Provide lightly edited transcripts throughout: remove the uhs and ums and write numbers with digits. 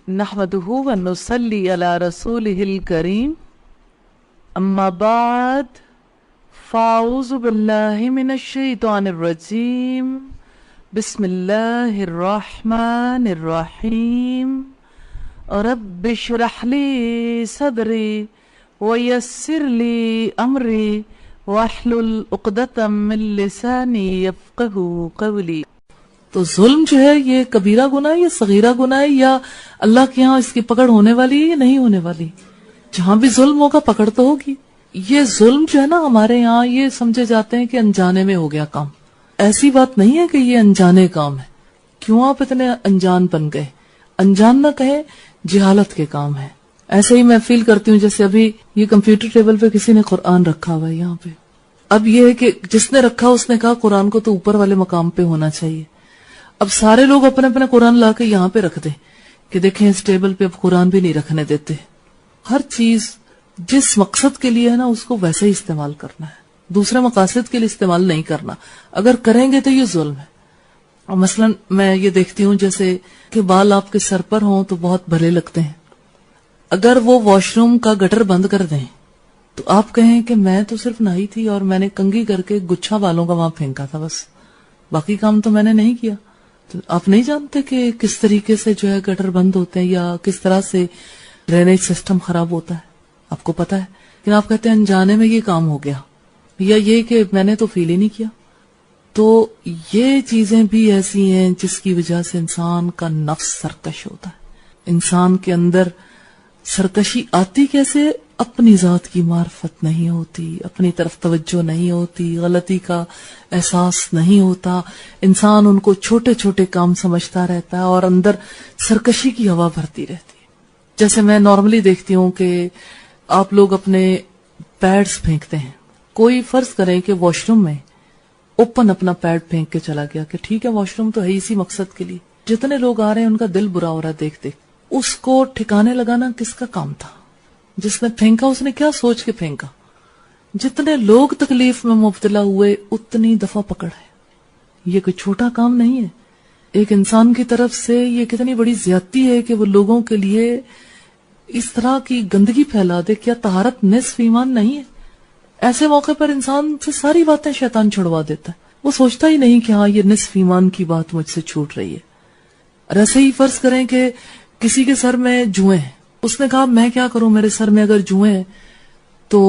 نحمده ونصلي على رسوله الكريم اما بعد فاعوذ بالله من الشیطان الرجیم بسم اللہ الرحمن الرحیم رب اشرح لي صدری ویسر لي امری واحلل عقدۃ من لسانی یفقهوا قولی۔ تو ظلم جو ہے یہ کبیرہ گناہ ہے یا صغیرہ گناہ ہے، یا اللہ کے یہاں اس کی پکڑ ہونے والی ہے یا نہیں ہونے والی؟ جہاں بھی ظلم ہوگا پکڑ تو ہوگی۔ یہ ظلم جو ہے نا ہمارے یہاں یہ سمجھے جاتے ہیں کہ انجانے میں ہو گیا کام، ایسی بات نہیں ہے کہ یہ انجانے کام ہے۔ کیوں آپ اتنے انجان بن گئے؟ انجان نہ کہیں، جہالت کے کام ہے۔ ایسے ہی میں فیل کرتی ہوں جیسے ابھی یہ کمپیوٹر ٹیبل پہ کسی نے قرآن رکھا ہوا ہے یہاں پہ، اب یہ ہے کہ جس نے رکھا اس نے کہا قرآن کو تو اوپر والے مقام پہ ہونا چاہیے۔ اب سارے لوگ اپنے اپنے قرآن لا کے یہاں پہ رکھ دیں کہ دیکھیں اس ٹیبل پہ اب قرآن بھی نہیں رکھنے دیتے۔ ہر چیز جس مقصد کے لیے ہے نا اس کو ویسے ہی استعمال کرنا ہے، دوسرے مقاصد کے لیے استعمال نہیں کرنا۔ اگر کریں گے تو یہ ظلم ہے۔ اور مثلا میں یہ دیکھتی ہوں جیسے کہ بال آپ کے سر پر ہوں تو بہت بھلے لگتے ہیں، اگر وہ واش روم کا گٹر بند کر دیں تو آپ کہیں کہ میں تو صرف نہائی تھی اور میں نے کنگھی کر کے گچھا بالوں کا وہاں پھینکا تھا، بس باقی کام تو میں نے نہیں کیا۔ تو آپ نہیں جانتے کہ کس طریقے سے جو ہے گٹر بند ہوتے ہیں یا کس طرح سے ڈرینیج سسٹم خراب ہوتا ہے، آپ کو پتا ہے، لیکن آپ کہتے ہیں انجانے میں یہ کام ہو گیا، یا یہ کہ میں نے تو فیل ہی نہیں کیا۔ تو یہ چیزیں بھی ایسی ہیں جس کی وجہ سے انسان کا نفس سرکش ہوتا ہے۔ انسان کے اندر سرکشی آتی کیسے؟ اپنی ذات کی معرفت نہیں ہوتی، اپنی طرف توجہ نہیں ہوتی، غلطی کا احساس نہیں ہوتا، انسان ان کو چھوٹے چھوٹے کام سمجھتا رہتا ہے اور اندر سرکشی کی ہوا بھرتی رہتی ہے۔ جیسے میں نارملی دیکھتی ہوں کہ آپ لوگ اپنے پیڈز پھینکتے ہیں، کوئی فرض کریں کہ واش روم میں اوپن اپنا پیڈ پھینک کے چلا گیا کہ ٹھیک ہے واش روم تو ہے اسی مقصد کے لیے، جتنے لوگ آ رہے ہیں ان کا دل برا ہو رہا ہے دیکھ دیکھ، اس کو ٹھکانے لگانا کس کا کام تھا؟ جس نے پھینکا اس نے کیا سوچ کے پھینکا؟ جتنے لوگ تکلیف میں مبتلا ہوئے اتنی دفعہ پکڑ ہے۔ یہ کوئی چھوٹا کام نہیں ہے۔ ایک انسان کی طرف سے یہ کتنی بڑی زیادتی ہے کہ وہ لوگوں کے لیے اس طرح کی گندگی پھیلا دے۔ کیا طہارت نصف ایمان نہیں ہے؟ ایسے موقع پر انسان سے ساری باتیں شیطان چھڑوا دیتا ہے، وہ سوچتا ہی نہیں کہ ہاں یہ نصف ایمان کی بات مجھ سے چھوٹ رہی ہے۔ اور ایسے ہی فرض کریں کہ کسی کے سر میں جوئیں ہیں، اس نے کہا میں کیا کروں، میرے سر میں اگر جوئیں ہیں تو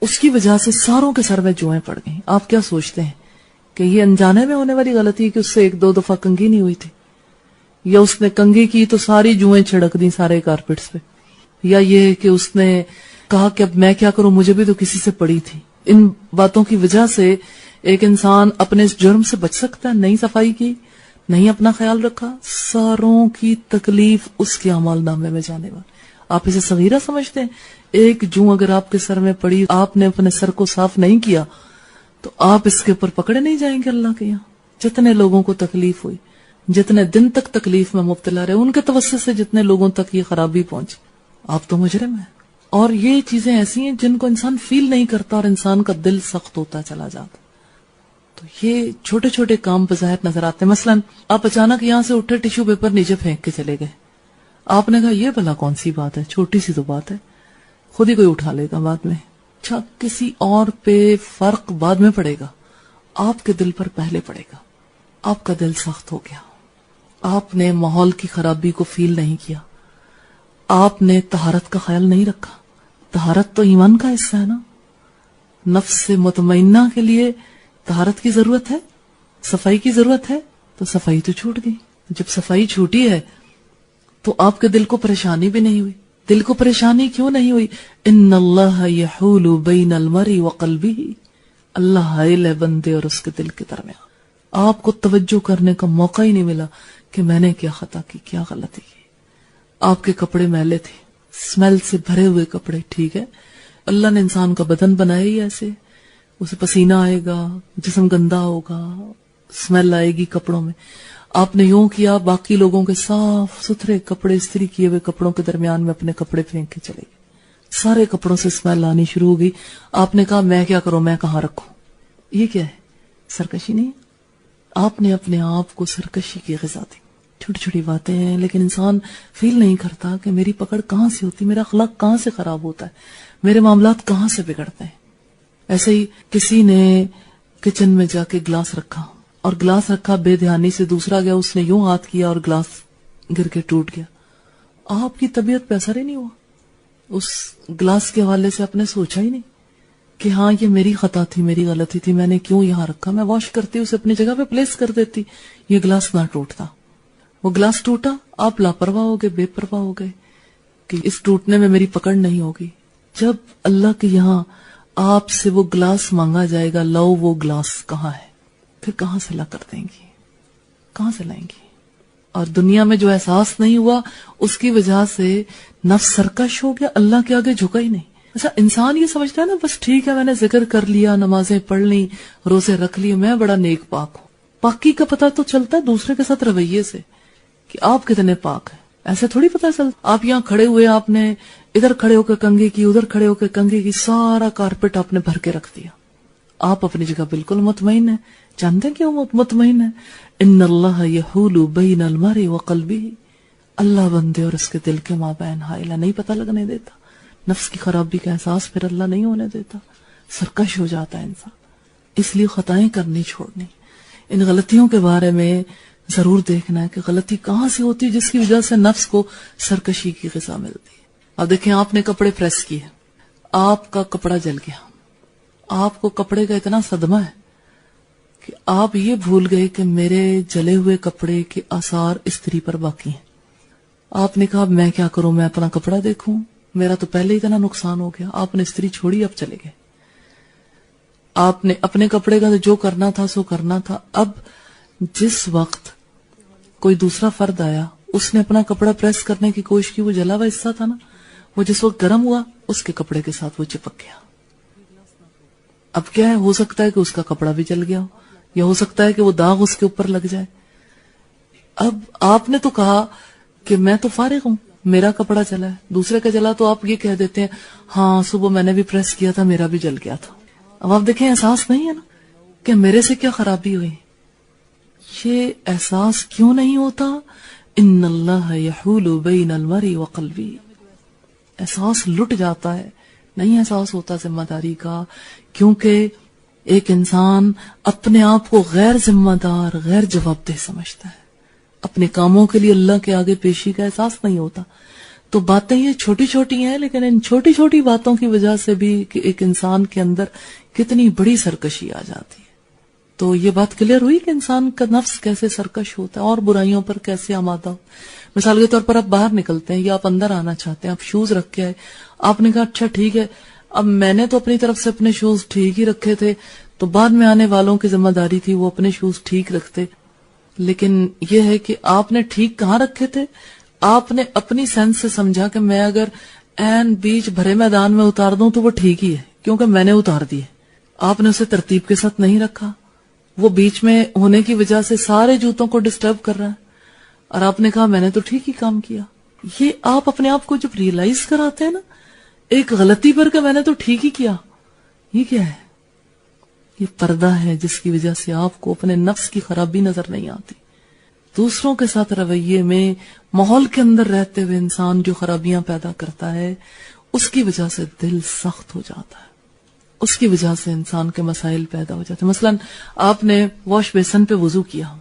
اس کی وجہ سے ساروں کے سر میں جوئیں پڑ گئیں۔ آپ کیا سوچتے ہیں کہ یہ انجانے میں ہونے والی غلطی ہے کہ اس سے ایک دو دفعہ کنگھی نہیں ہوئی تھی، یا اس نے کنگھی کی تو ساری جوئیں چھڑک دی سارے کارپیٹس پہ، یا یہ کہ اس نے کہا کہ اب میں کیا کروں مجھے بھی تو کسی سے پڑی تھی۔ ان باتوں کی وجہ سے ایک انسان اپنے اس جرم سے بچ سکتا ہے؟ نہیں صفائی کی، نہیں اپنا خیال رکھا، ساروں کی تکلیف اس کے اعمال نامے میں جانے والی۔ آپ اسے صغیرہ سمجھتے ہیں؟ ایک جو اگر آپ کے سر میں پڑی، آپ نے اپنے سر کو صاف نہیں کیا تو آپ اس کے اوپر پکڑے نہیں جائیں گے اللہ کے یہاں۔ جتنے لوگوں کو تکلیف ہوئی، جتنے دن تک تکلیف میں مبتلا رہے، ان کے توسط سے جتنے لوگوں تک یہ خرابی پہنچی، آپ تو مجرم ہیں۔ اور یہ چیزیں ایسی ہیں جن کو انسان فیل نہیں کرتا اور انسان کا دل سخت ہوتا چلا جاتا۔ تو یہ چھوٹے چھوٹے کام بظاہر نظر آتے ہیں۔ مثلا آپ اچانک یہاں سے اٹھے، ٹیشو پیپر نیچے پھینک کے چلے گئے، آپ نے کہا یہ بھلا کون سی بات ہے، چھوٹی سی تو بات ہے، خود ہی کوئی اٹھا لے گا بعد میں۔ اچھا کسی اور پہ فرق بعد میں پڑے گا، آپ کے دل پر پہلے پڑے گا۔ آپ کا دل سخت ہو گیا، آپ نے ماحول کی خرابی کو فیل نہیں کیا، آپ نے طہارت کا خیال نہیں رکھا۔ طہارت تو ایمان کا حصہ ہے نا۔ نفس مطمئنہ کے لیے طہارت کی ضرورت ہے، صفائی کی ضرورت ہے، تو صفائی تو چھوٹ گئی۔ جب صفائی چھوٹی ہے تو آپ کے دل کو پریشانی بھی نہیں ہوئی۔ دل کو پریشانی کیوں نہیں ہوئی؟ ان اللہ یحول بین المرء وقلبہ، اللہ حائل ہے بندے اور اس کے دل کے درمیان۔ آپ کو توجہ کرنے کا موقع ہی نہیں ملا کہ میں نے کیا خطا کی، کیا غلطی کی۔ آپ کے کپڑے میلے تھے، اسمیل سے بھرے ہوئے کپڑے، ٹھیک ہے، اللہ نے انسان کا بدن بنایا ہی ایسے، اسے پسینہ آئے گا، جسم گندا ہوگا، اسمیل آئے گی کپڑوں میں۔ آپ نے یوں کیا، باقی لوگوں کے صاف ستھرے کپڑے، استری کیے ہوئے کپڑوں کے درمیان میں اپنے کپڑے پھینک کے چلے گئے، سارے کپڑوں سے اسمیل آنی شروع ہو گئی۔ آپ نے کہا میں کیا کروں، میں کہاں رکھوں؟ یہ کیا ہے؟ سرکشی نہیں؟ آپ نے اپنے آپ کو سرکشی کی غذا دی، چھوٹی چھوٹی باتیں ہیں، لیکن انسان فیل نہیں کرتا کہ میری پکڑ کہاں سے ہوتی، میرا اخلاق کہاں سے خراب ہوتا ہے، میرے معاملات کہاں سے بگڑتے ہیں۔ ایسے ہی کسی نے کچن میں جا کے گلاس رکھا اور گلاس رکھا بے دھیانی سے، دوسرا گیا اس نے یوں ہاتھ کیا اور گلاس گر کے ٹوٹ گیا۔ آپ کی طبیعت پہ اثر ہی نہیں ہوا، اس گلاس کے حوالے سے آپ نے سوچا ہی نہیں کہ ہاں یہ میری خطا تھی، میری غلطی تھی، میں نے کیوں یہاں رکھا، میں واش کرتی اسے اپنی جگہ پہ پلیس کر دیتی، یہ گلاس نہ ٹوٹتا۔ وہ گلاس ٹوٹا، آپ لاپرواہ ہو گئے، بے پرواہ ہو گئے کہ اس ٹوٹنے میں میری پکڑ نہیں ہوگی۔ جب اللہ کے یہاں آپ سے وہ گلاس مانگا جائے گا، لو وہ گلاس کہاں ہے، پھر کہاں سے لا کر دیں گی، کہاں سے لائیں گی؟ اور دنیا میں جو احساس نہیں ہوا اس کی وجہ سے نفس سرکش ہو گیا، اللہ کے آگے جھکا ہی نہیں۔ اچھا انسان یہ سمجھتا ہے نا بس ٹھیک ہے میں نے ذکر کر لیا، نمازیں پڑھ لی، روزے رکھ لیے، میں بڑا نیک پاک ہوں۔ پاکی کا پتہ تو چلتا ہے دوسرے کے ساتھ رویے سے کہ آپ کتنے پاک ہیں، ایسے تھوڑی پتہ چلتا۔ آپ یہاں کھڑے ہوئے، آپ نے ادھر کھڑے ہو کے کنگھی کی، ادھر کھڑے ہو کے کنگھی کی، سارا کارپیٹ آپ نے بھر کے رکھ دیا، آپ اپنی جگہ بالکل مطمئن ہیں۔ جانتے ہیں کیوں مطمئن ہے؟ ان اللہ یحول بین المرء وقلبہ، اللہ بندے اور اس کے دل کے مابین حائل ہے، نہیں پتہ لگنے دیتا، نفس کی خرابی کا احساس پھر اللہ نہیں ہونے دیتا، سرکش ہو جاتا ہے انسان۔ اس لیے خطائیں کرنی چھوڑنی، ان غلطیوں کے بارے میں ضرور دیکھنا ہے کہ غلطی کہاں سے ہوتی ہے جس کی وجہ سے نفس کو سرکشی کی غذا ملتی ہے۔ اب دیکھیں آپ نے کپڑے پریس کیے، آپ کا کپڑا جل گیا، آپ کو کپڑے کا اتنا صدمہ ہے کہ آپ یہ بھول گئے کہ میرے جلے ہوئے کپڑے کے آثار استری پر باقی ہیں۔ آپ نے کہا میں کیا کروں، میں اپنا کپڑا دیکھوں، میرا تو پہلے ہی اتنا نقصان ہو گیا۔ آپ نے استری چھوڑی، اب چلے گئے، آپ نے اپنے کپڑے کا جو کرنا تھا سو کرنا تھا۔ اب جس وقت کوئی دوسرا فرد آیا، اس نے اپنا کپڑا پریس کرنے کی کوشش کی، وہ جلا ہوا حصہ تھا نا، وہ جس وقت گرم ہوا اس کے کپڑے کے ساتھ وہ چپک گیا۔ اب کیا ہے، ہو سکتا ہے کہ اس کا کپڑا بھی جل گیا ہو، یا ہو سکتا ہے کہ وہ داغ اس کے اوپر لگ جائے۔ اب آپ نے تو کہا کہ میں تو فارغ ہوں، میرا کپڑا جلا ہے، دوسرے کا جلا تو آپ یہ کہہ دیتے ہیں ہاں صبح میں نے بھی پریس کیا تھا، میرا بھی جل گیا تھا۔ اب آپ دیکھیں احساس نہیں ہے نا کہ میرے سے کیا خرابی ہوئی، یہ احساس کیوں نہیں ہوتا؟ ان اللہ یحول بین المرء وقلبہ، احساس لٹ جاتا ہے، نہیں احساس ہوتا ذمہ داری کا، کیونکہ ایک انسان اپنے آپ کو غیر ذمہ دار، غیر جواب دہ سمجھتا ہے، اپنے کاموں کے لیے اللہ کے آگے پیشی کا احساس نہیں ہوتا۔ تو باتیں یہ چھوٹی چھوٹی ہیں، لیکن ان چھوٹی چھوٹی باتوں کی وجہ سے بھی کہ ایک انسان کے اندر کتنی بڑی سرکشی آ جاتی ہے۔ تو یہ بات کلیئر ہوئی کہ انسان کا نفس کیسے سرکش ہوتا ہے اور برائیوں پر کیسے آمادہ ہو۔ مثال کے طور پر آپ باہر نکلتے ہیں یا آپ اندر آنا چاہتے ہیں، آپ شوز رکھ کے آئے، آپ نے کہا اچھا ٹھیک ہے، اب میں نے تو اپنی طرف سے اپنے شوز ٹھیک ہی رکھے تھے، تو بعد میں آنے والوں کی ذمہ داری تھی وہ اپنے شوز ٹھیک رکھتے۔ لیکن یہ ہے کہ آپ نے ٹھیک کہاں رکھے تھے؟ آپ نے اپنی سینس سے سمجھا کہ میں اگر این بیچ بھرے میدان میں اتار دوں تو وہ ٹھیک ہی ہے کیونکہ میں نے اتار دیے۔ آپ نے اسے ترتیب کے ساتھ نہیں رکھا، وہ بیچ میں ہونے کی وجہ سے سارے جوتوں کو ڈسٹرب کر رہا ہے، اور آپ نے کہا میں نے تو ٹھیک ہی کام کیا۔ یہ آپ اپنے آپ کو جب ریئلائز کراتے ہیں نا ایک غلطی پر کہ میں نے تو ٹھیک ہی کیا، یہ کیا ہے؟ یہ پردہ ہے جس کی وجہ سے آپ کو اپنے نفس کی خرابی نظر نہیں آتی۔ دوسروں کے ساتھ رویے میں، ماحول کے اندر رہتے ہوئے انسان جو خرابیاں پیدا کرتا ہے اس کی وجہ سے دل سخت ہو جاتا ہے، اس کی وجہ سے انسان کے مسائل پیدا ہو جاتے ہیں۔ مثلا آپ نے واش بیسن پہ وضو کیا،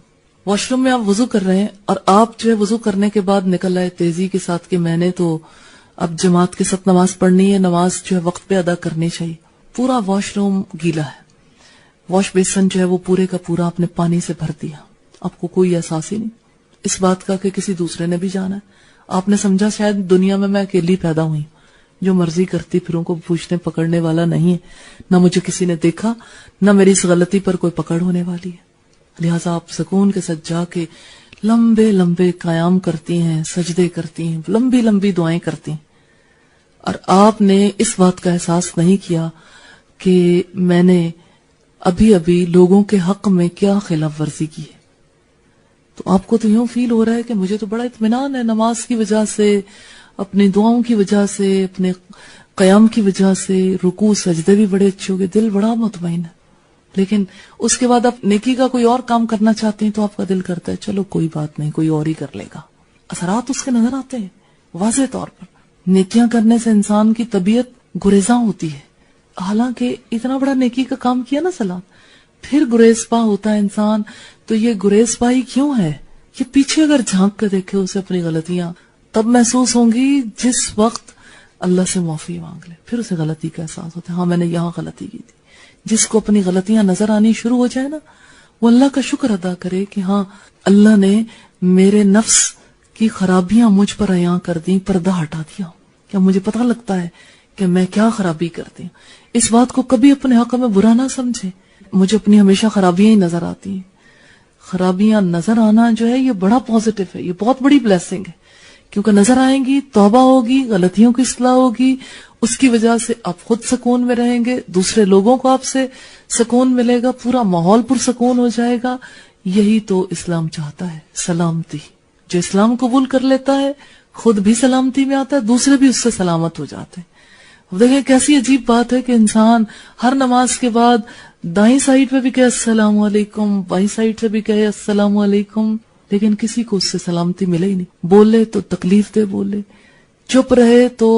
واش روم میں آپ وضو کر رہے ہیں، اور آپ جو ہے وضو کرنے کے بعد نکل آئے تیزی کے ساتھ کہ میں نے تو اب جماعت کے ساتھ نماز پڑھنی ہے، نماز جو ہے وقت پہ ادا کرنی چاہیے۔ پورا واش روم گیلا ہے، واش بیسن جو ہے وہ پورے کا پورا آپ نے پانی سے بھر دیا، آپ کو کوئی احساس ہی نہیں اس بات کا کہ کسی دوسرے نے بھی جانا ہے۔ آپ نے سمجھا شاید دنیا میں اکیلی پیدا ہوئی، جو مرضی کرتی پھروں کو پوچھنے پکڑنے والا نہیں ہے، نہ مجھے کسی نے دیکھا، نہ میری اس غلطی پر کوئی پکڑ ہونے والی ہے۔ لہٰذا آپ سکون کے ساتھ جا کے لمبے لمبے قیام کرتی ہیں، سجدے کرتی ہیں، لمبی لمبی دعائیں کرتی ہیں، اور آپ نے اس بات کا احساس نہیں کیا کہ میں نے ابھی ابھی لوگوں کے حق میں کیا خلاف ورزی کی ہے۔ تو آپ کو تو یوں فیل ہو رہا ہے کہ مجھے تو بڑا اطمینان ہے، نماز کی وجہ سے، اپنی دعاؤں کی وجہ سے، اپنے قیام کی وجہ سے، رکوع سجدے بھی بڑے اچھے ہو گئے، دل بڑا مطمئن ہے۔ لیکن اس کے بعد آپ نیکی کا کوئی اور کام کرنا چاہتے ہیں تو آپ کا دل کرتا ہے چلو کوئی بات نہیں، کوئی اور ہی کر لے گا. اثرات اس کے نظر آتے ہیں واضح طور پر. نیکیاں کرنے سے انسان کی طبیعت گریزاں ہوتی ہے، حالانکہ اتنا بڑا نیکی کا کام کیا نا سلام، پھر گریز پا ہوتا ہے انسان. تو یہ گریز پائی کیوں ہے؟ یہ پیچھے اگر جھانک کے دیکھے اسے اپنی غلطیاں، تب محسوس ہوں گی جس وقت اللہ سے معافی مانگ لے، پھر اسے غلطی کا احساس ہوتا ہے، ہاں میں نے یہاں غلطی کی تھی. جس کو اپنی غلطیاں نظر آنی شروع ہو جائے نا، وہ اللہ کا شکر ادا کرے کہ ہاں اللہ نے میرے نفس کی خرابیاں مجھ پر عیاں کر دیں، پردہ ہٹا دیا. کیا مجھے پتہ لگتا ہے کہ میں کیا خرابی کرتی ہوں. اس بات کو کبھی اپنے حق میں برا نہ سمجھے. مجھے اپنی ہمیشہ خرابیاں ہی نظر آتی ہیں. خرابیاں نظر آنا جو ہے یہ بڑا پازیٹو ہے، یہ بہت بڑی بلیسنگ ہے، کیونکہ نظر آئیں گی، توبہ ہوگی، غلطیوں کی اصلاح ہوگی، اس کی وجہ سے آپ خود سکون میں رہیں گے، دوسرے لوگوں کو آپ سے سکون ملے گا، پورا ماحول پرسکون ہو جائے گا. یہی تو اسلام چاہتا ہے، سلامتی. جو اسلام قبول کر لیتا ہے خود بھی سلامتی میں آتا ہے، دوسرے بھی اس سے سلامت ہو جاتے ہیں. دیکھیں کیسی عجیب بات ہے کہ انسان ہر نماز کے بعد دائیں سائڈ پہ بھی کہے السلام علیکم، بائیں سائڈ سے بھی کہے السلام علیکم، لیکن کسی کو اس سے سلامتی ملے ہی نہیں. بولے تو تکلیف دے بولے، چپ رہے تو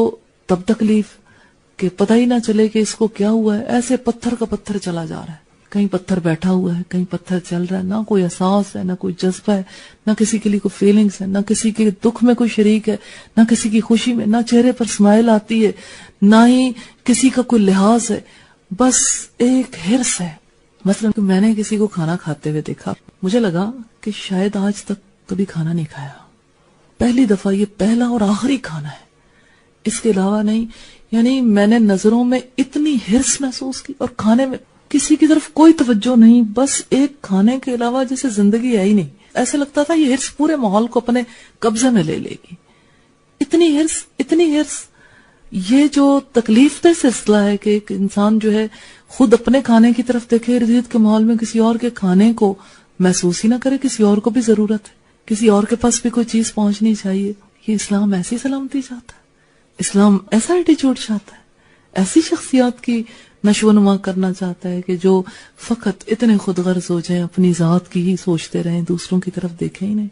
تب تکلیف کہ پتہ ہی نہ چلے کہ اس کو کیا ہوا ہے. ایسے پتھر کا پتھر چلا جا رہا ہے، کہیں پتھر بیٹھا ہوا ہے، کہیں پتھر چل رہا ہے. نہ کوئی احساس ہے، نہ کوئی جذبہ ہے، نہ کسی کے لیے کوئی فیلنگز ہے، نہ کسی کے دکھ میں کوئی شریک ہے، نہ کسی کی خوشی میں، نہ چہرے پر اسمائل آتی ہے، نہ ہی کسی کا کوئی لحاظ ہے. بس ایک ہرس ہے. مثلا میں نے کسی کو کھانا کھاتے ہوئے دیکھا، مجھے لگا کہ شاید آج تک کبھی کھانا نہیں کھایا، پہلی دفعہ یہ پہلا اور آخری کھانا ہے، اس کے علاوہ نہیں. یعنی میں نے نظروں میں اتنی ہرس محسوس کی اور کھانے میں کسی کی طرف کوئی توجہ نہیں، بس ایک کھانے کے علاوہ جیسے زندگی ہے ہی نہیں. ایسے لگتا تھا یہ ہرس پورے ماحول کو اپنے قبضے میں لے لے گی. اتنی ہرس، اتنی ہرس. یہ جو تکلیف دہ سلسلہ ہے کہ ایک انسان جو ہے خود اپنے کھانے کی طرف دیکھے، ارد گرد کے ماحول میں کسی اور کے کھانے کو محسوس ہی نہ کرے. کسی اور کو بھی ضرورت ہے، کسی اور کے پاس بھی کوئی چیز پہنچنی چاہیے. یہ اسلام ایسی سلامتی چاہتا ہے، اسلام ایسا ایٹیچیوڈ چاہتا ہے، ایسی شخصیات کی نشو و نما کرنا چاہتا ہے کہ جو فقط اتنے خود غرض ہو جائیں، اپنی ذات کی ہی سوچتے رہیں، دوسروں کی طرف دیکھیں ہی نہیں.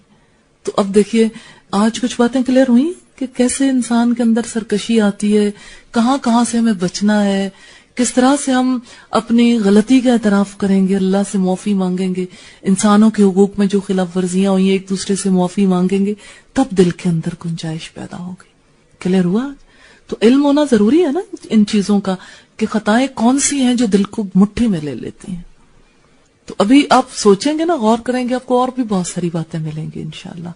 تو اب دیکھیے آج کچھ باتیں کلیئر ہوئی کہ کیسے انسان کے اندر سرکشی آتی ہے، کہاں کہاں سے ہمیں بچنا ہے، کس طرح سے ہم اپنی غلطی کا اعتراف کریں گے، اللہ سے معافی مانگیں گے، انسانوں کے حقوق میں جو خلاف ورزیاں ہوئی ایک دوسرے سے معافی مانگیں گے، تب دل کے اندر گنجائش پیدا ہوگی. کلیئر ہوا؟ تو علم ہونا ضروری ہے نا ان چیزوں کا کہ خطائیں کون سی ہیں جو دل کو مٹھی میں لے لیتی ہیں. تو ابھی آپ سوچیں گے نا، غور کریں گے، آپ کو اور بھی بہت ساری باتیں ملیں گی انشاءاللہ،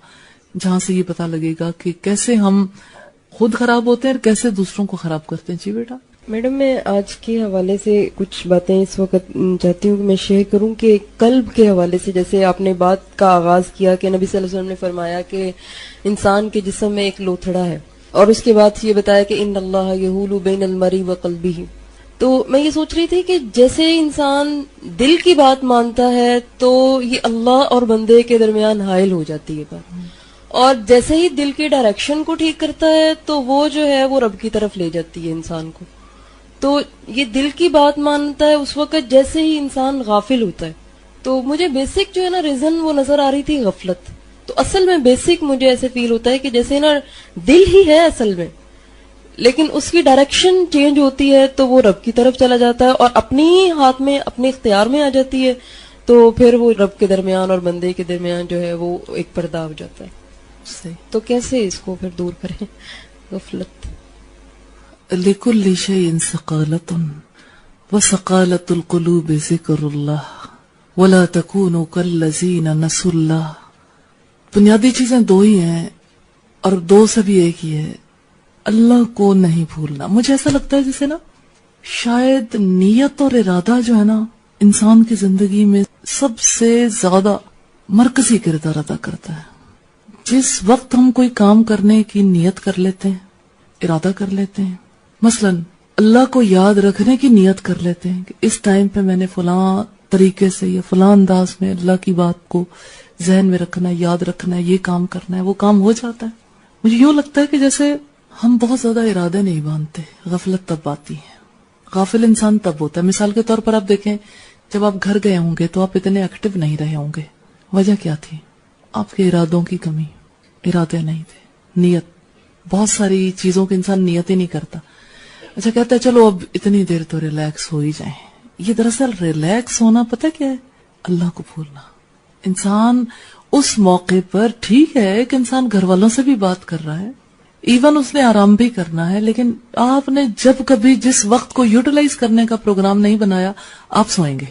جہاں سے یہ پتہ لگے گا کہ کیسے ہم خود خراب ہوتے ہیں اور کیسے دوسروں کو خراب کرتے ہیں. جی بیٹا. میڈم میں آج کے حوالے سے کچھ باتیں اس وقت چاہتی ہوں کہ میں شیئر کروں کہ قلب کے حوالے سے جیسے آپ نے بات کا آغاز کیا کہ نبی صلی اللہ علیہ وسلم نے فرمایا کہ انسان کے جسم میں ایک لوتھڑا ہے، اور اس کے بعد یہ بتایا کہ ان اللہ یحول بین المرء وقلبہ. تو میں یہ سوچ رہی تھی کہ جیسے انسان دل کی بات مانتا ہے تو یہ اللہ اور بندے کے درمیان حائل ہو جاتی ہے بات، اور جیسے ہی دل کی ڈائریکشن کو ٹھیک کرتا ہے تو وہ جو ہے وہ رب کی طرف لے جاتی ہے انسان کو. تو یہ دل کی بات مانتا ہے اس وقت جیسے ہی انسان غافل ہوتا ہے. تو مجھے بیسک جو ہے نا ریزن وہ نظر آ رہی تھی غفلت. تو اصل میں بیسک مجھے ایسے فیل ہوتا ہے کہ جیسے نا دل ہی ہے اصل میں، لیکن اس کی ڈائریکشن چینج ہوتی ہے تو وہ رب کی طرف چلا جاتا ہے اور اپنی ہی ہاتھ میں اپنے اختیار میں آ جاتی ہے، تو پھر وہ رب کے درمیان اور بندے کے درمیان جو ہے وہ ایک پردہ ہو جاتا ہے. تو کیسے اس کو پھر دور کریں غفلت؟ لِكُلِّ شَيْءٍ ثَقَالَةٌ وَثَقَالَةُ الْقُلُوبِ ذِكْرُ اللَّهِ وَلَا تَكُونُوا كَالَّذِينَ نَسُوا اللَّهَ. بنیادی چیزیں دو ہی ہیں اور دو سے بھی ایک ہی ہے، اللہ کو نہیں بھولنا. مجھے ایسا لگتا ہے جیسے نا شاید نیت اور ارادہ جو ہے نا انسان کی زندگی میں سب سے زیادہ مرکزی کردار ادا کرتا ہے. جس وقت ہم کوئی کام کرنے کی نیت کر لیتے ہیں، ارادہ کر لیتے ہیں، مثلا اللہ کو یاد رکھنے کی نیت کر لیتے ہیں کہ اس ٹائم پہ میں نے فلاں طریقے سے یا فلاں انداز میں اللہ کی بات کو ذہن میں رکھنا ہے، یاد رکھنا ہے، یہ کام کرنا ہے، وہ کام ہو جاتا ہے. مجھے یوں لگتا ہے کہ جیسے ہم بہت زیادہ ارادے نہیں باندھتے، غفلت تب آتی ہے. غافل انسان تب ہوتا ہے. مثال کے طور پر آپ دیکھیں جب آپ گھر گئے ہوں گے تو آپ اتنے ایکٹیو نہیں رہے ہوں گے. وجہ کیا تھی؟ آپ کے ارادوں کی کمی. ارادے نہیں تھے, نیت. بہت ساری چیزوں کے انسان نیت ہی نہیں کرتا. اچھا کہتا ہے چلو اب اتنی دیر تو ریلیکس ہو ہی جائیں. یہ دراصل ریلیکس ہونا پتہ کیا ہے؟ اللہ کو بھولنا. انسان اس موقع پر ٹھیک ہے کہ انسان گھر والوں سے بھی بات کر رہا ہے, ایون اس نے آرام بھی کرنا ہے, لیکن آپ نے جب کبھی جس وقت کو یوٹیلائز کرنے کا پروگرام نہیں بنایا, آپ سوئیں گے.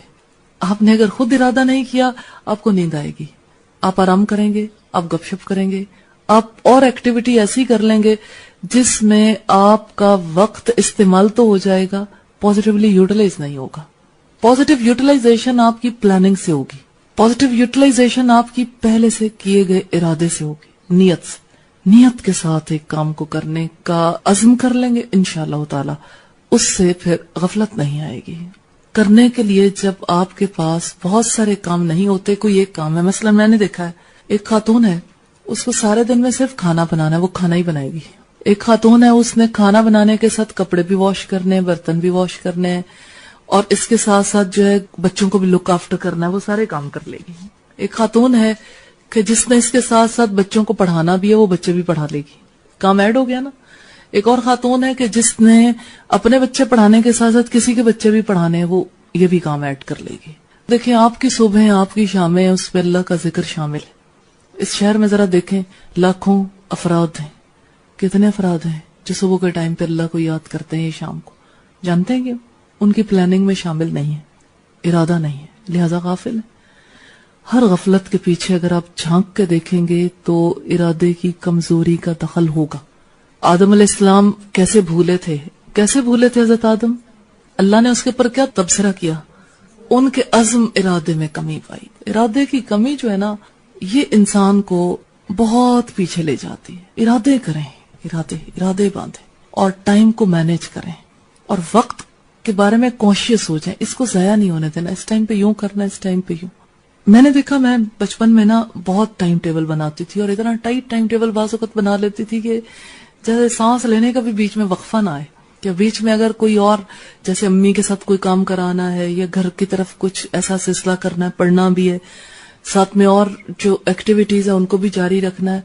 آپ نے اگر خود ارادہ نہیں کیا, آپ کو نیند آئے گی, آپ آرام کریں گے, آپ گپ شپ کریں گے, آپ اور ایکٹیویٹی ایسی کر لیں گے جس میں آپ کا وقت استعمال تو ہو جائے گا, پازیٹیولی یوٹیلائز نہیں ہوگا. پازیٹیو یوٹیلائزیشن آپ کی پلاننگ سے ہوگی, پازیٹیو یوٹیلائزیشن آپ کی پہلے سے کیے گئے ارادے سے ہوگی, نیت سے. نیت کے ساتھ ایک کام کو کرنے کا عزم کر لیں گے انشاءاللہ تعالی, اس سے پھر غفلت نہیں آئے گی. کرنے کے لیے جب آپ کے پاس بہت سارے کام نہیں ہوتے, کوئی ایک کام ہے, مثلا میں نے دیکھا ہے ایک خاتون ہے, اس کو سارے دن میں صرف کھانا بنانا ہے, وہ کھانا ہی بنائے گی. ایک خاتون ہے, اس نے کھانا بنانے کے ساتھ کپڑے بھی واش کرنے, برتن بھی واش کرنے, اور اس کے ساتھ ساتھ جو ہے بچوں کو بھی لک آفٹر کرنا ہے, وہ سارے کام کر لے گی. ایک خاتون ہے کہ جس نے اس کے ساتھ ساتھ بچوں کو پڑھانا بھی ہے, وہ بچے بھی پڑھا لے گی. کام ایڈ ہو گیا نا. ایک اور خاتون ہے کہ جس نے اپنے بچے پڑھانے کے ساتھ ساتھ کسی کے بچے بھی پڑھانے ہیں, وہ یہ بھی کام ایڈ کر لے گی. دیکھیں آپ کی صبح, آپ کی شامیں, اس پہ اللہ کا ذکر شامل ہے. اس شہر میں ذرا دیکھیں, لاکھوں افراد ہیں. کتنے افراد ہیں جو صبح کے ٹائم پہ اللہ کو یاد کرتے ہیں شام کو؟ جانتے ہیں کہ ان کی پلاننگ میں شامل نہیں ہے, ارادہ نہیں ہے, لہذا غافل ہے. ہر غفلت کے پیچھے اگر آپ جھانک کے دیکھیں گے تو ارادے کی کمزوری کا دخل ہوگا. آدم علیہ السلام کیسے بھولے تھے, کیسے بھولے تھے حضرت آدم؟ اللہ نے اس کے اوپر کیا تبصرہ کیا؟ ان کے عزم ارادے میں کمی پائی. ارادے کی کمی جو ہے نا, یہ انسان کو بہت پیچھے لے جاتی ہے. ارادے کریں, ارادے باندھیں, اور ٹائم کو مینج کریں, اور وقت کے بارے میں کانشیس ہو جائیں. اس کو ضائع نہیں ہونے دینا, اس ٹائم پہ یوں کرنا, اس ٹائم پہ یوں. میں نے دیکھا, میں بچپن میں نا بہت ٹائم ٹیبل بناتی تھی, اور اتنا ٹائٹ ٹائم ٹیبل بعض اوقات بنا لیتی تھی کہ جیسے سانس لینے کا بھی بیچ میں وقفہ نہ آئے, کہ بیچ میں اگر کوئی اور جیسے امی کے ساتھ کوئی کام کرانا ہے, یا گھر کی طرف کچھ ایسا سلسلہ کرنا ہے, پڑھنا بھی ہے, ساتھ میں اور جو ایکٹیویٹیز ہیں ان کو بھی جاری رکھنا ہے,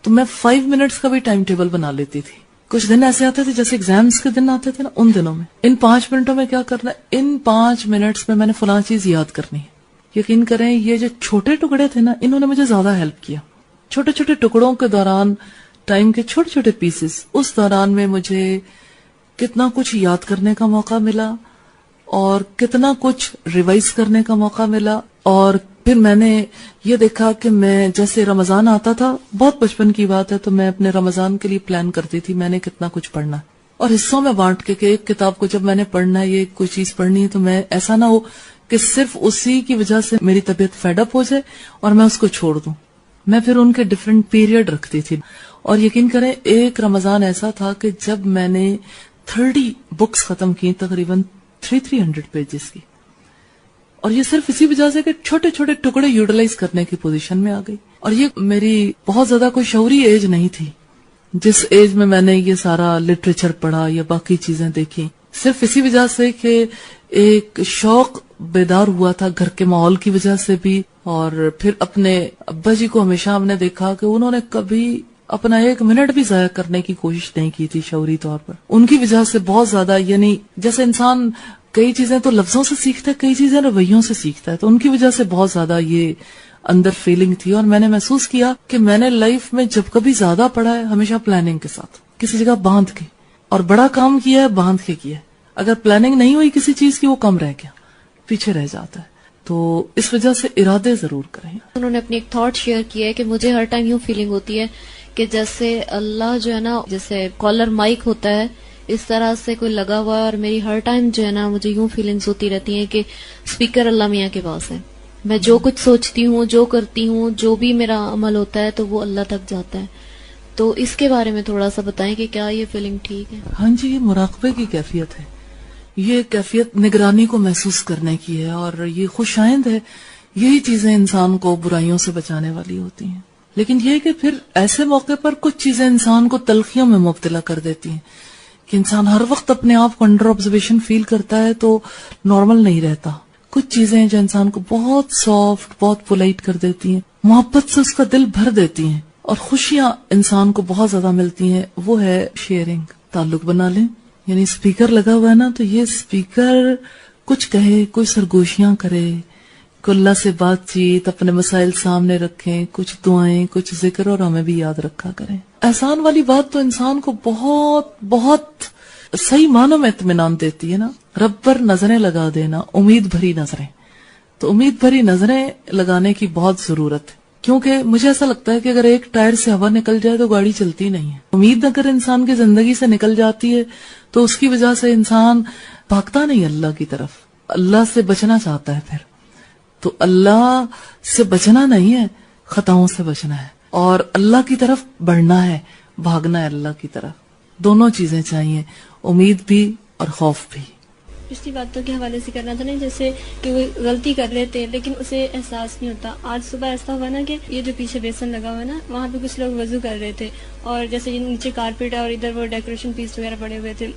تو میں 5 منٹس کا بھی ٹائم ٹیبل بنا لیتی تھی. کچھ دن ایسے آتے تھے جیسے ایگزامز کے دن آتے تھے نا, ان دنوں میں ان 5 منٹوں میں کیا کرنا ہے, ان 5 منٹس میں نے فلاں چیز یاد کرنی ہے. یقین کریں یہ جو چھوٹے ٹکڑے تھے نا, انہوں نے مجھے زیادہ ہیلپ کیا. چھوٹے چھوٹے ٹکڑوں کے دوران, ٹائم کے چھوٹے چھوٹے پیسز, اس دوران میں مجھے کتنا کچھ یاد کرنے کا موقع ملا, اور کتنا کچھ ریوائز کرنے کا موقع ملا. اور پھر میں نے یہ دیکھا کہ میں جیسے رمضان آتا تھا, بہت بچپن کی بات ہے, تو میں اپنے رمضان کے لیے پلان کرتی تھی میں نے کتنا کچھ پڑھنا ہے, اور حصوں میں بانٹ کے کہ ایک کتاب کو جب میں نے پڑھنا ہے, یہ کوئی چیز پڑھنی ہے, تو میں ایسا نہ ہو کہ صرف اسی کی وجہ سے میری طبیعت فیڈ اپ ہو جائے اور میں اس کو چھوڑ دوں. میں پھر ان کے ڈیفرنٹ پیریڈ رکھتی تھی. اور یقین کریں ایک رمضان ایسا تھا کہ جب میں نے 30 بکس ختم کی, تقریباً 300 پیجز کی, اور یہ صرف اسی وجہ سے کہ چھوٹے چھوٹے ٹکڑے یوٹیلائز کرنے کی پوزیشن میں آ گئی. اور یہ میری بہت زیادہ کوئی شعوری ایج نہیں تھی جس ایج میں نے یہ سارا لٹریچر پڑھا یا باقی چیزیں دیکھی, صرف اسی وجہ سے کہ ایک شوق بیدار ہوا تھا گھر کے ماحول کی وجہ سے بھی. اور پھر اپنے ابا جی کو ہمیشہ ہم نے دیکھا کہ انہوں نے کبھی اپنا 1 منٹ بھی ضائع کرنے کی کوشش نہیں کی تھی شعوری طور پر. ان کی وجہ سے بہت زیادہ, یعنی جیسے انسان کئی چیزیں تو لفظوں سے سیکھتا ہے, کئی چیزیں رویوں سے سیکھتا ہے, تو ان کی وجہ سے بہت زیادہ یہ اندر فیلنگ تھی. اور میں نے محسوس کیا کہ میں نے لائف میں جب کبھی زیادہ پڑھا ہے ہمیشہ پلاننگ کے ساتھ, کسی جگہ باندھ کے, اور بڑا کام کیا ہے باندھ کے کیا ہے. اگر پلاننگ نہیں ہوئی کسی چیز کی, وہ کم رہ گیا, پیچھے رہ جاتا ہے. تو اس وجہ سے ارادے ضرور کریں. انہوں نے اپنی ایک تھاٹ شیئر کیا ہے کہ مجھے ہر ٹائم یوں فیلنگ ہوتی ہے کہ جیسے اللہ جو ہے نا, جیسے کالر مائک ہوتا ہے, اس طرح سے کوئی لگا ہوا ہے, اور میری ہر ٹائم جو ہے نا مجھے یوں فیلنگز ہوتی رہتی ہیں کہ اسپیکر اللہ میاں کے پاس ہے. میں جو کچھ سوچتی ہوں, جو کرتی ہوں, جو بھی میرا عمل ہوتا ہے تو وہ اللہ تک جاتا ہے. تو اس کے بارے میں تھوڑا سا بتائیں کہ کیا یہ فیلنگ ٹھیک ہے؟ ہاں جی, یہ مراقبے کی کیفیت ہے, یہ کیفیت نگرانی کو محسوس کرنے کی ہے, اور یہ خوش آئند ہے. یہی چیزیں انسان کو برائیوں سے بچانے والی ہوتی ہیں. لیکن یہ کہ پھر ایسے موقع پر کچھ چیزیں انسان کو تلخیوں میں مبتلا کر دیتی ہیں کہ انسان ہر وقت اپنے آپ کو انڈر آبزرویشن فیل کرتا ہے تو نارمل نہیں رہتا. کچھ چیزیں جو انسان کو بہت سافٹ، بہت پولائٹ کر دیتی ہیں، محبت سے اس کا دل بھر دیتی ہیں اور خوشیاں انسان کو بہت زیادہ ملتی ہیں، وہ ہے شیئرنگ. تعلق بنا لیں. یعنی اسپیکر لگا ہوا ہے نا، تو یہ اسپیکر کچھ کہے، کوئی سرگوشیاں کرے، کوئی اللہ سے بات چیت، اپنے مسائل سامنے رکھیں، کچھ دعائیں، کچھ ذکر، اور ہمیں بھی یاد رکھا کریں. احسان والی بات تو انسان کو بہت بہت صحیح معنوں میں اطمینان دیتی ہے نا. رب پر نظریں لگا دینا، امید بھری نظریں. تو امید بھری نظریں لگانے کی بہت ضرورت ہے، کیونکہ مجھے ایسا لگتا ہے کہ اگر ایک ٹائر سے ہوا نکل جائے تو گاڑی چلتی نہیں ہے. امید اگر انسان کی زندگی سے نکل جاتی ہے تو اس کی وجہ سے انسان بھاگتا نہیں اللہ کی طرف، اللہ سے بچنا چاہتا ہے. پھر تو اللہ سے بچنا نہیں ہے، خطاؤں سے بچنا ہے اور اللہ کی طرف بڑھنا ہے، بھاگنا ہے اللہ کی طرف. دونوں چیزیں چاہیے، امید بھی اور خوف بھی. پچھلی باتوں کے حوالے سے کرنا تھا نا، جیسے کہ وہ غلطی کر رہے تھے لیکن اسے احساس نہیں ہوتا. آج صبح ایسا ہوا نا کہ یہ جو پیچھے بیسن لگا ہوا نا، وہاں پہ کچھ لوگ وضو کر رہے تھے اور جیسے نیچے کارپیٹ ہے اور ادھر وہ ڈیکوریشن پیس وغیرہ پڑے ہوئے تھے.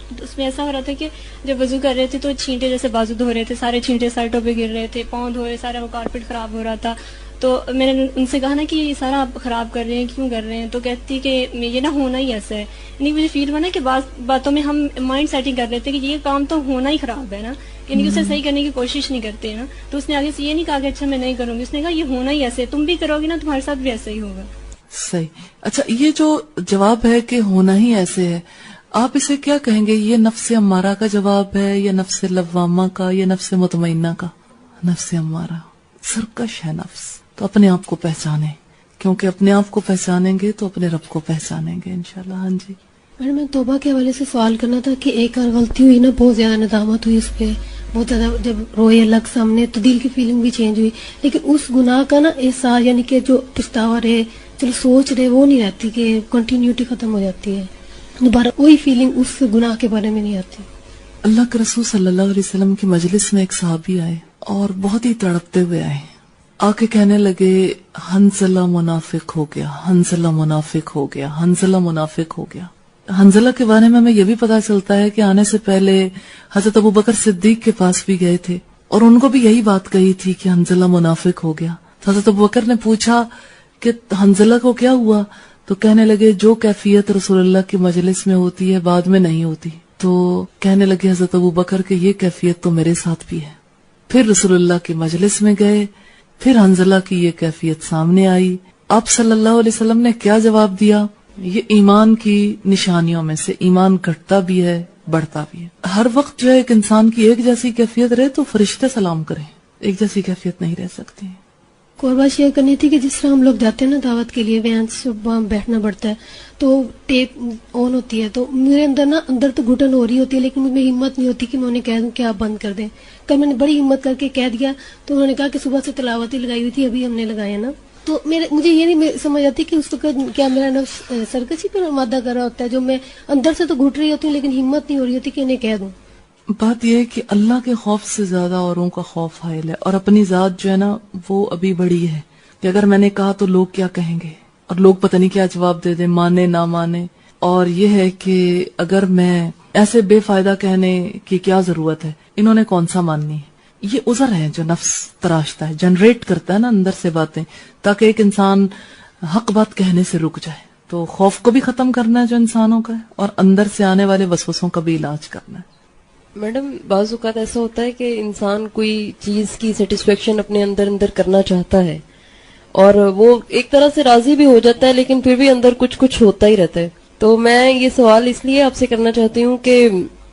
تو اس میں ایسا ہو رہا تھا کہ جب وضو کر رہے تھے تو چھینٹے، جیسے بازو دھو رہے تھے، سارے چھینٹے سائٹوں پہ گر رہے تھے، پاؤں دھو رہے، سارا وہ کارپیٹ خراب ہو رہا تھا. تو میں نے ان سے کہا نا کہ یہ سارا آپ خراب کر رہے ہیں، کیوں کر رہے ہیں؟ تو کہتی کہ یہ نہ ہونا ہی ایسا ہے. یعنی مجھے فیل ہوا نا کہ بعض باتوں میں ہم مائنڈ سیٹنگ کر لیتے کہ یہ کام تو ہونا ہی خراب ہے نا، یعنی اسے صحیح کرنے کی کوشش نہیں کرتے نا. تو اس نے آگے سے یہ نہیں کہا کہ اچھا میں نہیں کروں گی، اس نے کہا یہ ہونا ہی ایسے ہے، تم بھی کرو گی نا تمہارے ساتھ بھی ایسا ہی ہوگا. صحیح. اچھا، یہ جو جواب ہے کہ ہونا ہی ایسے ہے، آپ اسے کیا کہیں گے؟ یہ نفس امارہ کا جواب ہے یا نفس لوامہ کا یا نفس مطمئنہ کا؟ نفس امارہ سرکش ہے نفس. تو اپنے آپ کو پہچانیں، کیونکہ اپنے آپ کو پہچانیں گے تو اپنے رب کو پہچانیں گے انشاءاللہ. ہاں جی. میں توبہ کے حوالے سے سوال کرنا تھا کہ ایک اور غلطی ہوئی نا، بہت زیادہ ندامت ہوئی اس پہ، بہت زیادہ جب روئے اللہ کے سامنے تو دل کی فیلنگ بھی چینج ہوئی، لیکن اس گناہ کا نا احساس، یعنی کہ جو پچھتاوا رہے، چلو سوچ رہے، وہ نہیں رہتی، کہ کنٹینیوٹی ختم ہو جاتی ہے، دوبارہ وہی فیلنگ اس گناہ کے بارے میں نہیں آتی. اللہ کے رسول صلی اللہ علیہ وسلم کی مجلس میں ایک صحابی آئے اور بہت ہی تڑپتے ہوئے آئے. آ کے کہنے لگے حنظلہ منافق ہو گیا، حنظلہ منافق ہو گیا، حنظلہ منافق ہو گیا. حنظلہ کے بارے میں ہمیں یہ بھی پتا چلتا ہے کہ آنے سے پہلے حضرت ابوبکر صدیق کے پاس بھی گئے تھے اور ان کو بھی یہی بات کہی تھی کہ حنظلہ منافق ہو گیا. حضرت ابوبکر نے پوچھا کہ حنظلہ کو کیا ہوا؟ تو کہنے لگے جو کیفیت رسول اللہ کی مجلس میں ہوتی ہے بعد میں نہیں ہوتی. تو کہنے لگے حضرت ابوبکر کہ یہ کیفیت تو میرے ساتھ بھی ہے. پھر رسول اللہ کی مجلس میں گئے، پھر حنظلہ کی یہ کیفیت سامنے آئی. آپ صلی اللہ علیہ وسلم نے کیا جواب دیا؟ یہ ایمان کی نشانیوں میں سے، ایمان گھٹتا بھی ہے بڑھتا بھی ہے. ہر وقت جو ہے ایک انسان کی ایک جیسی کیفیت رہے تو فرشتے سلام کریں، ایک جیسی کیفیت نہیں رہ سکتی. قربا شیئر کرنی تھی کہ جس طرح ہم لوگ جاتے ہیں نا دعوت کے لیے، وہاں صبح بیٹھنا پڑتا ہے تو ٹیپ آن ہوتی ہے، تو میرے اندر تو گھٹن ہو رہی ہوتی ہے، لیکن مجھ میں ہمت نہیں ہوتی کہ میں انہیں کہہ دوں کہ آپ بند کر دیں. کل میں نے بڑی ہمت کر کے کہہ دیا تو انہوں نے کہا کہ صبح سے تلاوت ہی لگائی ہوئی تھی، ابھی ہم نے لگایا نا. تو مجھے یہ نہیں سمجھ آتی کہ اس وقت کیا میرا نفس سرکشی پر مادہ کر رہا ہوتا ہے، جو میں اندر سے تو گھٹ رہی ہوتی ہوں لیکن ہمت نہیں ہو رہی ہوتی کہ انہیں کہہ دوں. بات یہ ہے کہ اللہ کے خوف سے زیادہ اوروں کا خوف حائل ہے، اور اپنی ذات جو ہے نا وہ ابھی بڑی ہے کہ اگر میں نے کہا تو لوگ کیا کہیں گے، اور لوگ پتہ نہیں کیا جواب دے دیں، مانے نہ مانے. اور یہ ہے کہ اگر میں ایسے بے فائدہ کہنے کی کیا ضرورت ہے، انہوں نے کون سا ماننی ہے. یہ عذر ہے جو نفس تراشتا ہے، جنریٹ کرتا ہے نا اندر سے باتیں، تاکہ ایک انسان حق بات کہنے سے رک جائے. تو خوف کو بھی ختم کرنا ہے جو انسانوں کا ہے، اور اندر سے آنے والے وسوسوں کا بھی علاج کرنا ہے. میڈم بعض اوقات ایسا ہوتا ہے کہ انسان کوئی چیز کی سیٹسفیکشن اپنے اندر کرنا چاہتا ہے اور وہ ایک طرح سے راضی بھی ہو جاتا ہے، لیکن پھر بھی اندر کچھ ہوتا ہی رہتا ہے. تو میں یہ سوال اس لیے آپ سے کرنا چاہتی ہوں کہ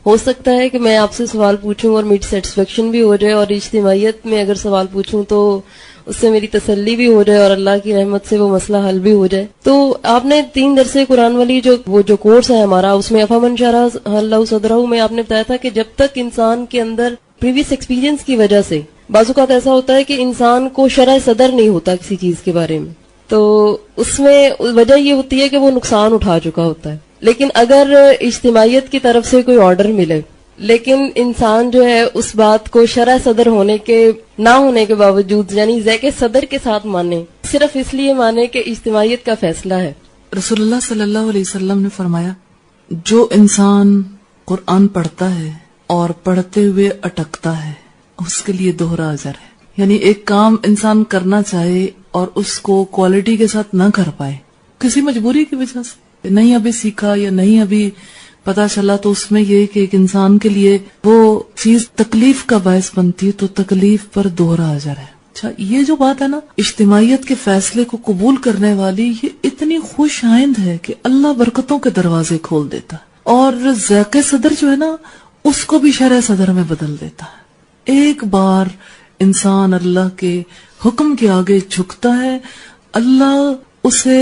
ہو سکتا ہے کہ میں آپ سے سوال پوچھوں اور میری سیٹسفیکشن بھی ہو جائے، اور اجتماعیت میں اگر سوال پوچھوں تو اس سے میری تسلی بھی ہو جائے اور اللہ کی رحمت سے وہ مسئلہ حل بھی ہو جائے. تو آپ نے 3 درسے قرآن والی جو کورس ہے ہمارا، اس میں افمن شرح اللہ صدرہ میں آپ نے بتایا تھا کہ جب تک انسان کے اندر پریویس ایکسپیرینس کی وجہ سے بعض اوقات ایسا ہوتا ہے کہ انسان کو شرح صدر نہیں ہوتا کسی چیز کے بارے میں، تو اس میں وجہ یہ ہوتی ہے کہ وہ نقصان اٹھا چکا ہوتا ہے. لیکن اگر اجتماعیت کی طرف سے کوئی آرڈر ملے لیکن انسان جو ہے اس بات کو شرح صدر ہونے کے نہ ہونے کے باوجود، یعنی ذیک صدر کے ساتھ مانے، صرف اس لیے مانے کہ اجتماعیت کا فیصلہ ہے. رسول اللہ صلی اللہ علیہ وسلم نے فرمایا جو انسان قرآن پڑھتا ہے اور پڑھتے ہوئے اٹکتا ہے اس کے لیے دوہرا اجر ہے. یعنی ایک کام انسان کرنا چاہے اور اس کو کوالٹی کے ساتھ نہ کر پائے کسی مجبوری کی وجہ سے، نہیں ابھی سیکھا یا نہیں ابھی پتا چلا، تو اس میں یہ کہ ایک انسان کے لیے وہ چیز تکلیف کا باعث بنتی ہے تو تکلیف پر دوہرا اجر ہے. اچھا، یہ جو بات ہے نا اجتماعیت کے فیصلے کو قبول کرنے والی، یہ اتنی خوش آئند ہے کہ اللہ برکتوں کے دروازے کھول دیتا ہے، اور ذائق صدر جو ہے نا اس کو بھی شرح صدر میں بدل دیتا ہے. ایک بار انسان اللہ کے حکم کے آگے جھکتا ہے، اللہ اسے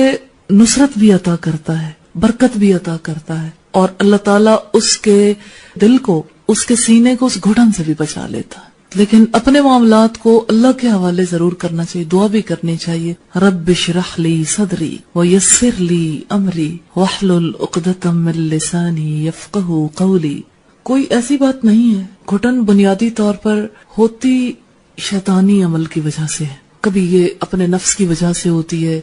نصرت بھی عطا کرتا ہے، برکت بھی عطا کرتا ہے، اور اللہ تعالیٰ اس کے دل کو، اس کے سینے کو اس گھٹن سے بھی بچا لیتا ہے. لیکن اپنے معاملات کو اللہ کے حوالے ضرور کرنا چاہیے، دعا بھی کرنی چاہیے. رب اشرح لی صدری ویسر لی امری واحلل عقدۃ من لسانی یفقہوا قولی. کوئی ایسی بات نہیں ہے، گھٹن بنیادی طور پر ہوتی شیطانی عمل کی وجہ سے ہے. کبھی یہ اپنے نفس کی وجہ سے ہوتی ہے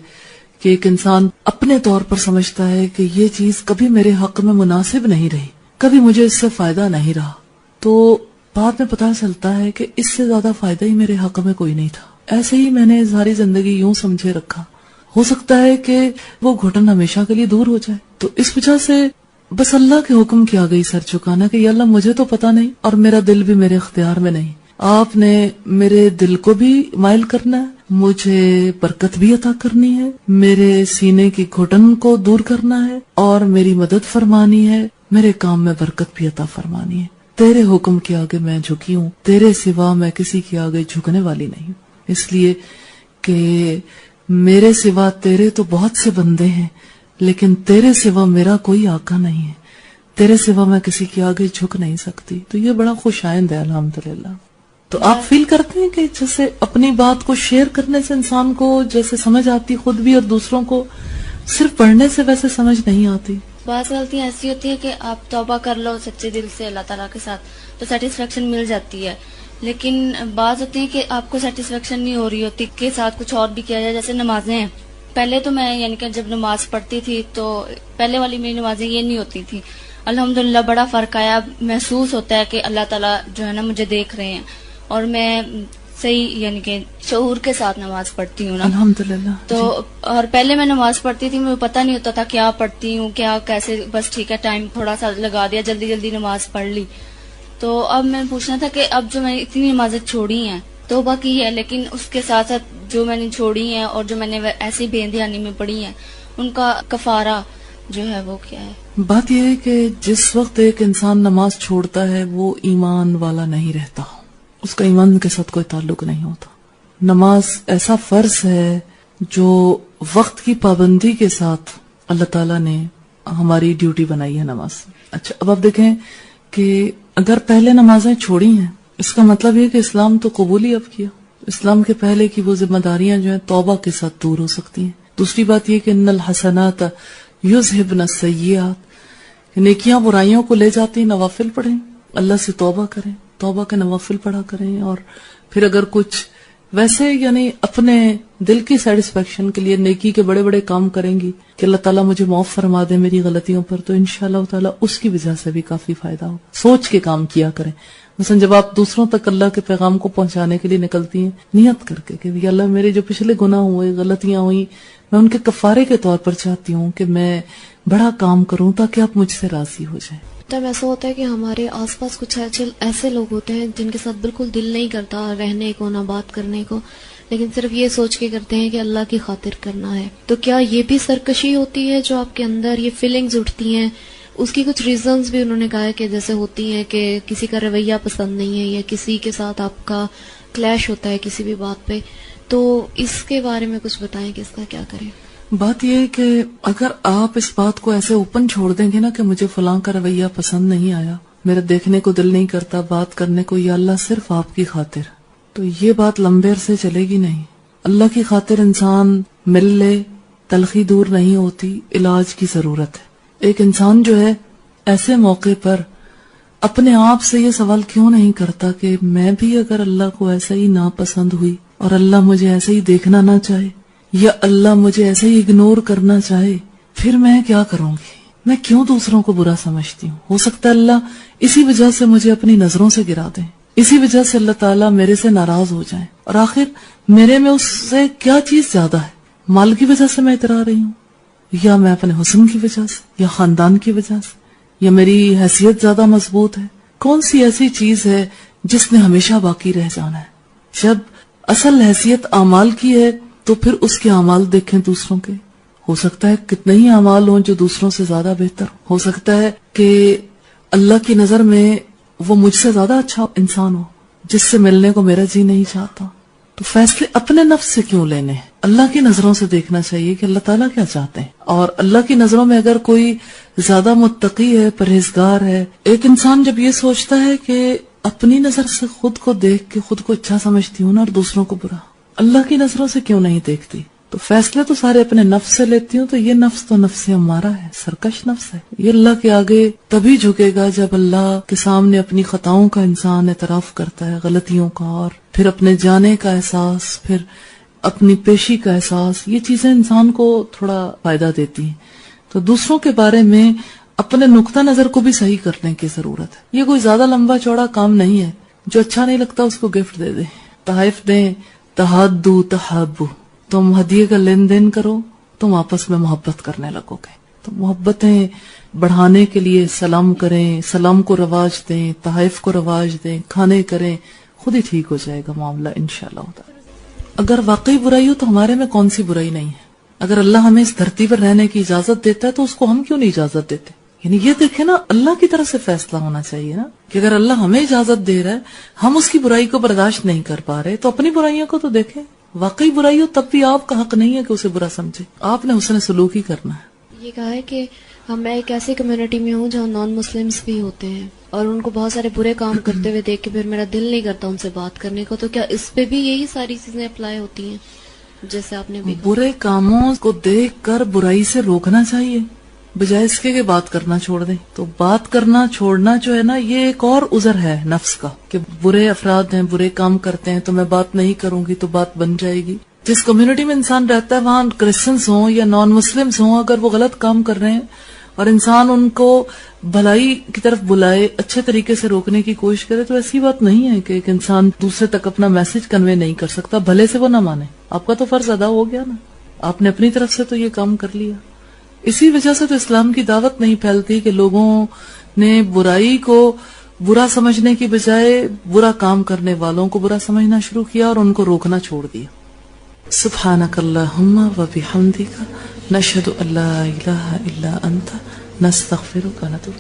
کہ ایک انسان اپنے طور پر سمجھتا ہے کہ یہ چیز کبھی میرے حق میں مناسب نہیں رہی، کبھی مجھے اس سے فائدہ نہیں رہا، تو بعد میں پتہ چلتا ہے کہ اس سے زیادہ فائدہ ہی میرے حق میں کوئی نہیں تھا. ایسے ہی میں نے ساری زندگی یوں سمجھے رکھا. ہو سکتا ہے کہ وہ گھٹن ہمیشہ کے لیے دور ہو جائے. تو اس وجہ سے بس اللہ کے حکم کی آگئی سر چکانا کہ یا اللہ مجھے تو پتا نہیں اور میرا دل بھی میرے اختیار میں نہیں، آپ نے میرے دل کو بھی مائل کرنا ہے، مجھے برکت بھی عطا کرنی ہے، میرے سینے کی گھٹن کو دور کرنا ہے، اور میری مدد فرمانی ہے، میرے کام میں برکت بھی عطا فرمانی ہے. تیرے حکم کے آگے میں جھکی ہوں، تیرے سوا میں کسی کے آگے جھکنے والی نہیں ہوں. اس لیے کہ میرے سوا تیرے تو بہت سے بندے ہیں، لیکن تیرے سوا میرا کوئی آقا نہیں ہے، تیرے سوا میں کسی کے آگے جھک نہیں سکتی. تو یہ بڑا خوش آئند ہے الحمدللہ. تو آپ فیل کرتے ہیں کہ جیسے اپنی بات کو شیئر کرنے سے انسان کو جیسے سمجھ آتی خود بھی، اور دوسروں کو صرف پڑھنے سے ویسے سمجھ نہیں آتی. بعض غلطیاں ایسی ہوتی ہیں کہ آپ توبہ کر لو سچے دل سے اللہ تعالیٰ کے ساتھ تو سیٹسفیکشن مل جاتی ہے، لیکن بعض ہوتی ہیں کہ آپ کو سیٹسفیکشن نہیں ہو رہی ہوتی کہ ساتھ کچھ اور بھی کیا جائے. جیسے نمازیں ہیں، پہلے تو میں یعنی کہ جب نماز پڑھتی تھی تو پہلے والی میری نمازیں یہ نہیں ہوتی تھی. الحمدللہ بڑا فرق آیا، محسوس ہوتا ہے کہ اللہ تعالیٰ جو ہے نا مجھے دیکھ رہے ہیں، اور میں صحیح یعنی کہ شعور کے ساتھ نماز پڑھتی ہوں نا الحمدللہ. تو اور پہلے میں نماز پڑھتی تھی، مجھے پتہ نہیں ہوتا تھا کیا پڑھتی ہوں کیا کیسے، بس ٹھیک ہے ٹائم تھوڑا سا لگا دیا، جلدی جلدی نماز پڑھ لی. تو اب میں پوچھنا تھا کہ اب جو میں نے اتنی نمازیں چھوڑی ہیں توبہ کی ہے، لیکن اس کے ساتھ ساتھ جو میں نے چھوڑی ہیں اور جو میں نے ایسی بے دھیانی میں پڑھی ہیں ان کا کفارہ جو ہے وہ کیا ہے؟ بات یہ ہے کہ جس وقت ایک انسان نماز چھوڑتا ہے وہ ایمان والا نہیں رہتا، اس کا ایمان کے ساتھ کوئی تعلق نہیں ہوتا. نماز ایسا فرض ہے جو وقت کی پابندی کے ساتھ اللہ تعالیٰ نے ہماری ڈیوٹی بنائی ہے نماز. اچھا، اب آپ دیکھیں کہ اگر پہلے نمازیں چھوڑی ہیں اس کا مطلب یہ کہ اسلام تو قبول ہی اب کیا. اسلام کے پہلے کی وہ ذمہ داریاں جو ہیں توبہ کے ساتھ دور ہو سکتی ہیں. دوسری بات یہ کہ ان الحسنات یذہبن السیئات، نیکیاں برائیوں کو لے جاتی ہیں. نوافل پڑھیں، اللہ سے توبہ کریں، توبہ کے نوافل پڑھا کریں، اور پھر اگر کچھ ویسے یعنی اپنے دل کی سیٹسفیکشن کے لیے نیکی کے بڑے بڑے کام کریں گی کہ اللہ تعالیٰ مجھے معاف فرما دے میری غلطیوں پر، تو انشاءاللہ تعالیٰ اس کی وجہ سے بھی کافی فائدہ ہو. سوچ کے کام کیا کریں. مثلا جب آپ دوسروں تک اللہ کے پیغام کو پہنچانے کے لیے نکلتی ہیں، نیت کر کے کہ اللہ میرے جو پچھلے گناہ ہوئے، غلطیاں ہوئی، میں ان کے کفارے کے طور پر چاہتی ہوں کہ میں بڑا کام کروں تاکہ آپ مجھ سے راضی ہو جائیں. تب ایسا ہوتا ہے کہ ہمارے آس پاس کچھ ایسے لوگ ہوتے ہیں جن کے ساتھ بالکل دل نہیں کرتا رہنے کو، نہ بات کرنے کو، لیکن صرف یہ سوچ کے کرتے ہیں کہ اللہ کی خاطر کرنا ہے. تو کیا یہ بھی سرکشی ہوتی ہے جو آپ کے اندر یہ فیلنگز اٹھتی ہیں؟ اس کی کچھ ریزنز بھی انہوں نے کہا ہے کہ جیسے ہوتی ہیں کہ کسی کا رویہ پسند نہیں ہے یا کسی کے ساتھ آپ کا کلیش ہوتا ہے کسی بھی بات پہ، تو اس کے بارے میں کچھ بتائیں کہ اس کا کیا کریں. بات یہ ہے کہ اگر آپ اس بات کو ایسے اوپن چھوڑ دیں گے نا کہ مجھے فلاں کا رویہ پسند نہیں آیا، میرا دیکھنے کو دل نہیں کرتا، بات کرنے کو، یا اللہ صرف آپ کی خاطر، تو یہ بات لمبے عرصے چلے گی نہیں. اللہ کی خاطر انسان مل لے، تلخی دور نہیں ہوتی، علاج کی ضرورت ہے. ایک انسان جو ہے ایسے موقع پر اپنے آپ سے یہ سوال کیوں نہیں کرتا کہ میں بھی اگر اللہ کو ایسا ہی ناپسند ہوئی اور اللہ مجھے ایسے ہی دیکھنا نہ چاہے یا اللہ مجھے ایسے ہی اگنور کرنا چاہے، پھر میں کیا کروں گی؟ میں کیوں دوسروں کو برا سمجھتی ہوں؟ ہو سکتا ہے اللہ اسی وجہ سے مجھے اپنی نظروں سے گرا دیں. اسی وجہ سے اللہ تعالیٰ میرے سے ناراض ہو جائیں، اور آخر میرے میں اس سے کیا چیز زیادہ ہے؟ مال کی وجہ سے میں اترا رہی ہوں، یا میں اپنے حسن کی وجہ سے، یا خاندان کی وجہ سے، یا میری حیثیت زیادہ مضبوط ہے؟ کون سی ایسی چیز ہے جس نے ہمیشہ باقی رہ جانا ہے؟ جب اصل حیثیت اعمال کی ہے تو پھر اس کے اعمال دیکھیں دوسروں کے. ہو سکتا ہے کتنے ہی اعمال ہوں جو دوسروں سے زیادہ بہتر ہو سکتا ہے کہ اللہ کی نظر میں وہ مجھ سے زیادہ اچھا انسان ہو جس سے ملنے کو میرا جی نہیں چاہتا. تو فیصلے اپنے نفس سے کیوں لینے ہیں؟ اللہ کی نظروں سے دیکھنا چاہیے کہ اللہ تعالیٰ کیا چاہتے ہیں. اور اللہ کی نظروں میں اگر کوئی زیادہ متقی ہے، پرہیزگار ہے، ایک انسان جب یہ سوچتا ہے کہ اپنی نظر سے خود کو دیکھ کے خود کو اچھا سمجھتی ہوں نا اور دوسروں کو برا، اللہ کی نظروں سے کیوں نہیں دیکھتی؟ تو فیصلے تو سارے اپنے نفس سے لیتی ہوں. تو یہ نفس تو نفس ہمارا ہے، سرکش نفس ہے. یہ اللہ کے آگے تبھی جھکے گا جب اللہ کے سامنے اپنی خطاؤں کا انسان اعتراف کرتا ہے، غلطیوں کا، اور پھر اپنے جانے کا احساس، پھر اپنی پیشی کا احساس. یہ چیزیں انسان کو تھوڑا فائدہ دیتی ہیں. تو دوسروں کے بارے میں اپنے نقطہ نظر کو بھی صحیح کرنے کی ضرورت ہے. یہ کوئی زیادہ لمبا چوڑا کام نہیں ہے. جو اچھا نہیں لگتا اس کو گفٹ دے دیں، تحائف دیں. تحادو تحابو، تم ہدیے کا لین دین کرو، تم آپس میں محبت کرنے لگو گے. تو محبتیں بڑھانے کے لیے سلام کریں، سلام کو رواج دیں، تحائف کو رواج دیں، کھانے کریں، خود ہی ٹھیک ہو جائے گا معاملہ انشاءاللہ. اگر واقعی برائی ہو تو ہمارے میں کون سی برائی نہیں ہے؟ اگر اللہ ہمیں اس دھرتی پر رہنے کی اجازت دیتا ہے تو اس کو ہم کیوں نہیں اجازت دیتے؟ یعنی یہ دیکھیں نا، اللہ کی طرف سے فیصلہ ہونا چاہیے نا کہ اگر اللہ ہمیں اجازت دے رہا ہے، ہم اس کی برائی کو برداشت نہیں کر پا رہے، تو اپنی برائیوں کو تو دیکھیں. واقعی برائی ہو تب بھی آپ کا حق نہیں ہے کہ اسے برا سمجھے. آپ نے حسن سلوک ہی کرنا ہے. یہ کہا ہے کہ میں ایک ایسی کمیونٹی میں ہوں جہاں نان مسلمس بھی ہوتے ہیں اور ان کو بہت سارے برے کام کرتے ہوئے دیکھ کے پھر میرا دل نہیں کرتا ان سے بات کرنے کو. تو کیا اس پہ بھی یہی ساری چیزیں اپلائی ہوتی ہیں جیسے آپ نے بھی کہا؟ برے کاموں کو دیکھ کر برائی سے روکنا چاہیے بجائے اس کے کہ بات کرنا چھوڑ دیں. تو بات کرنا چھوڑنا جو ہے نا، یہ ایک اور عذر ہے نفس کا کہ برے افراد ہیں، برے کام کرتے ہیں، تو میں بات نہیں کروں گی تو بات بن جائے گی. جس کمیونٹی میں انسان رہتا ہے وہاں کرسچنس ہوں یا نان مسلمس ہوں، اگر وہ غلط کام کر رہے ہیں اور انسان ان کو بھلائی کی طرف بلائے، اچھے طریقے سے روکنے کی کوشش کرے، تو ایسی بات نہیں ہے کہ ایک انسان دوسرے تک اپنا میسج کنوے نہیں کر سکتا بھلے سے وہ نہ مانے. آپ کا تو فرض ادا ہو گیا نا، آپ نے اپنی طرف سے تو یہ کام کر لیا. اسی وجہ سے تو اسلام کی دعوت نہیں پھیلتی کہ لوگوں نے برائی کو برا سمجھنے کی بجائے برا کام کرنے والوں کو برا سمجھنا شروع کیا اور ان کو روکنا چھوڑ دیا. سبحانک اللہم و بحمدک نشہد ان لا الہ الا انت نستغفرک ونتوب